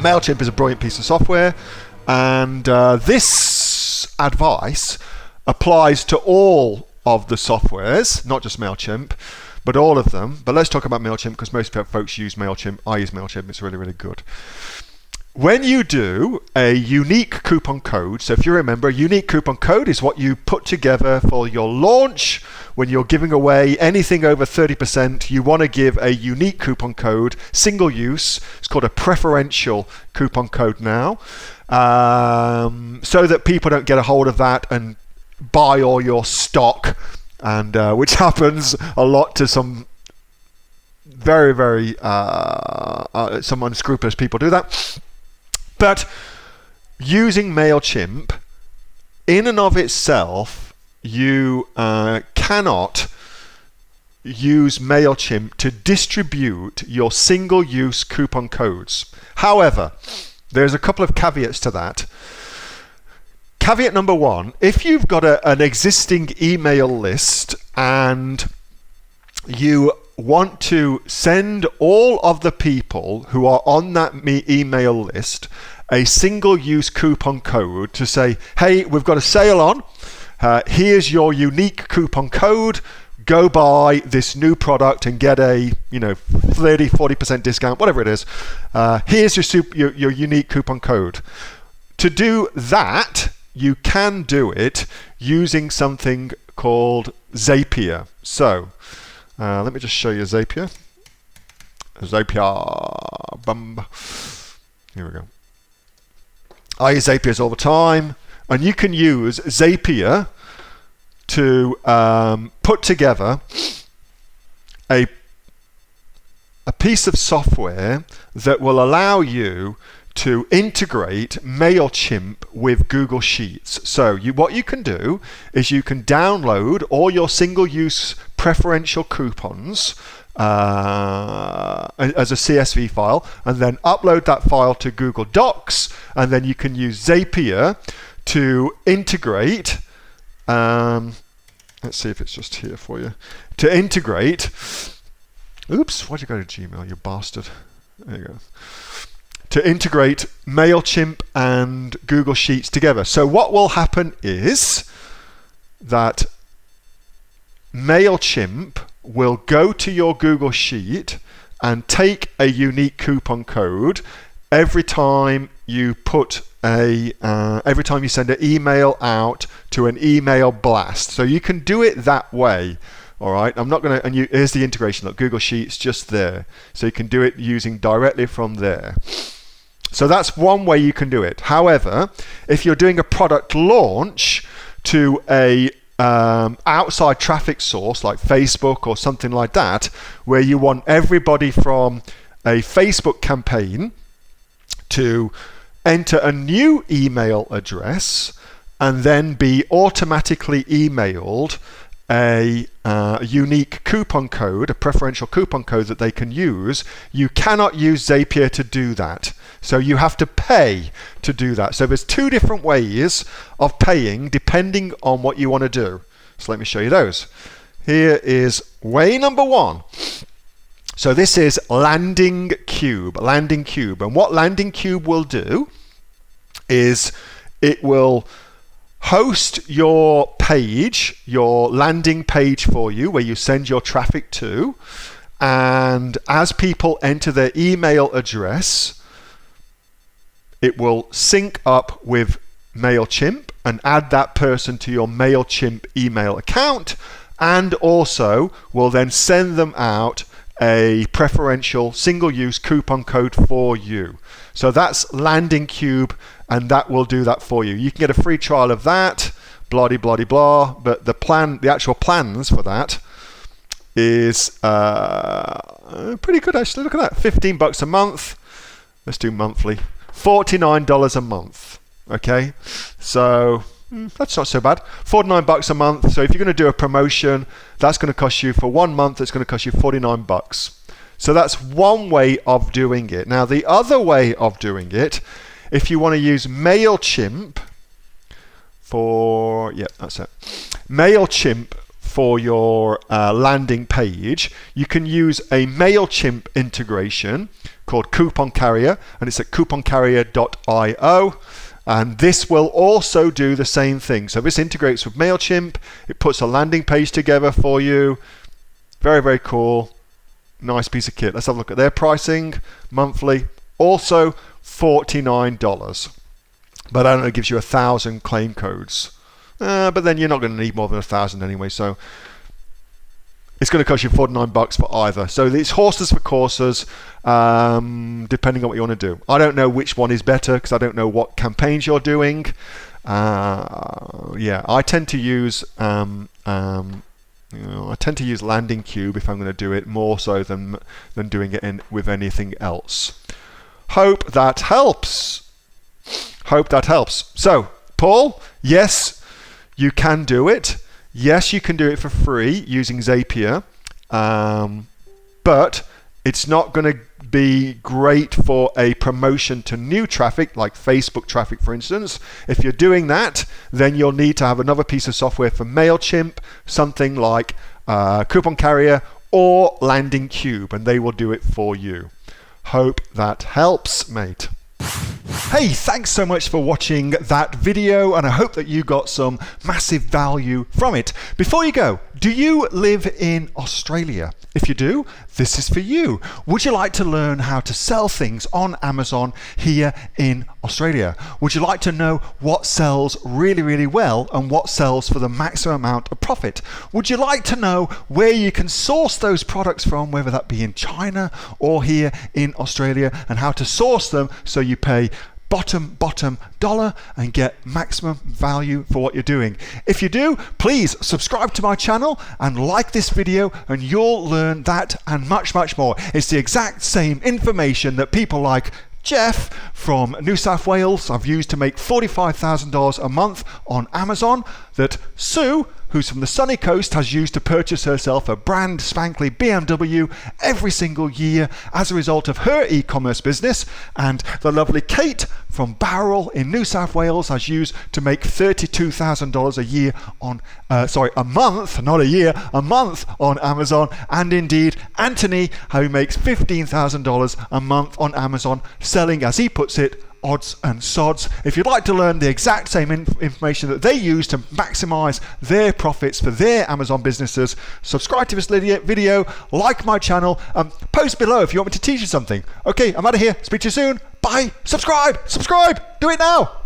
MailChimp is a brilliant piece of software, and this advice applies to all of the softwares, not just MailChimp, but all of them. But let's talk about MailChimp because most folks use MailChimp. I use MailChimp. It's really, really good. When you do a unique coupon code, so if you remember, a unique coupon code is what you put together for your launch. When you're giving away anything over 30%, you want to give a unique coupon code, single use. It's called a preferential coupon code now, so that people don't get a hold of that and buy all your stock, and which happens a lot to some very, very some unscrupulous people do that. But using MailChimp, in and of itself, you cannot use MailChimp to distribute your single-use coupon codes. However, there's a couple of caveats to that. Caveat number one, if you've got an existing email list and you want to send all of the people who are on that email list a single-use coupon code to say, hey, we've got a sale on, here's your unique coupon code, go buy this new product and get a 30-40% discount, whatever it is, here's your unique coupon code. To do that, you can do it using something called Zapier. So let me just show you Zapier. Zapier. Here we go. I use Zapier all the time, and you can use Zapier to put together a piece of software that will allow you to integrate MailChimp with Google Sheets. So what you can do is you can download all your single-use preferential coupons as a CSV file, and then upload that file to Google Docs, and then you can use Zapier to integrate. Let's see if it's just here for you. To integrate. Oops, why'd you go to Gmail, you bastard? There you go. To integrate MailChimp and Google Sheets together. So what will happen is that MailChimp will go to your Google Sheet and take a unique coupon code every time you put every time you send an email out to an email blast. So you can do it that way. All right, I'm not going to, and here's the integration. Look, Google Sheets just there. So you can do it using directly from there. So that's one way you can do it. However, if you're doing a product launch to a outside traffic source like Facebook or something like that, where you want everybody from a Facebook campaign to enter a new email address and then be automatically emailed a unique coupon code, a preferential coupon code that they can use, you cannot use Zapier to do that. So you have to pay to do that. So there's two different ways of paying depending on what you want to do. So let me show you those. Here is way number one. So this is Landing Cube. And what Landing Cube will do is it will host your page, your landing page for you, where you send your traffic to. And as people enter their email address, it will sync up with MailChimp and add that person to your MailChimp email account, and also will then send them out a preferential single-use coupon code for you. So that's Landing Cube, and that will do that for you. You can get a free trial of that, blah blah blah, but the actual plans for that is pretty good actually. Look at that, $15 a month. Let's do monthly. $49 a month. Okay, so that's not so bad. $49 a month. So if you're going to do a promotion, that's going to cost you for 1 month. It's going to cost you $49. So that's one way of doing it. Now the other way of doing it, if you want to use MailChimp for MailChimp for your landing page, you can use a MailChimp integration called Coupon Carrier, and it's at couponcarrier.io. And this will also do the same thing. So this integrates with MailChimp. It puts a landing page together for you. Very, very cool. Nice piece of kit. Let's have a look at their pricing monthly. Also $49. But I don't know, it gives you 1,000 claim codes. But then you're not going to need more than 1,000 anyway. So it's going to cost you $49 for either. So it's horses for courses, depending on what you want to do. I don't know which one is better because I don't know what campaigns you're doing. Yeah, I tend to use Landing Cube if I'm going to do it, more so than doing it with anything else. Hope that helps. Hope that helps. So, Paul, yes, you can do it. Yes, you can do it for free using Zapier, but it's not going to be great for a promotion to new traffic, like Facebook traffic, for instance. If you're doing that, then you'll need to have another piece of software for MailChimp, something like Coupon Carrier or Landing Cube, and they will do it for you. Hope that helps, mate. Hey, thanks so much for watching that video, and I hope that you got some massive value from it. Before you go, do you live in Australia? If you do, this is for you. Would you like to learn how to sell things on Amazon here in Australia? Would you like to know what sells really, really well and what sells for the maximum amount of profit? Would you like to know where you can source those products from, whether that be in China or here in Australia, and how to source them so you pay bottom dollar and get maximum value for what you're doing? If you do, please subscribe to my channel and like this video, and you'll learn that and much more. It's the exact same information that people like Jeff from New South Wales I've used to make $45,000 a month on Amazon, that Sue, who's from the sunny coast, has used to purchase herself a brand spankly BMW every single year as a result of her e-commerce business, and the lovely Kate from Bowral in New South Wales has used to make $32,000 a year on, a month, not a year, a month on Amazon, and indeed Anthony, who makes $15,000 a month on Amazon, selling, as he puts it, odds and sods. If you'd like to learn the exact same information that they use to maximize their profits for their Amazon businesses, subscribe to this video, like my channel, post below if you want me to teach you something. Okay, I'm out of here. Speak to you soon. Bye. Subscribe. Do it now.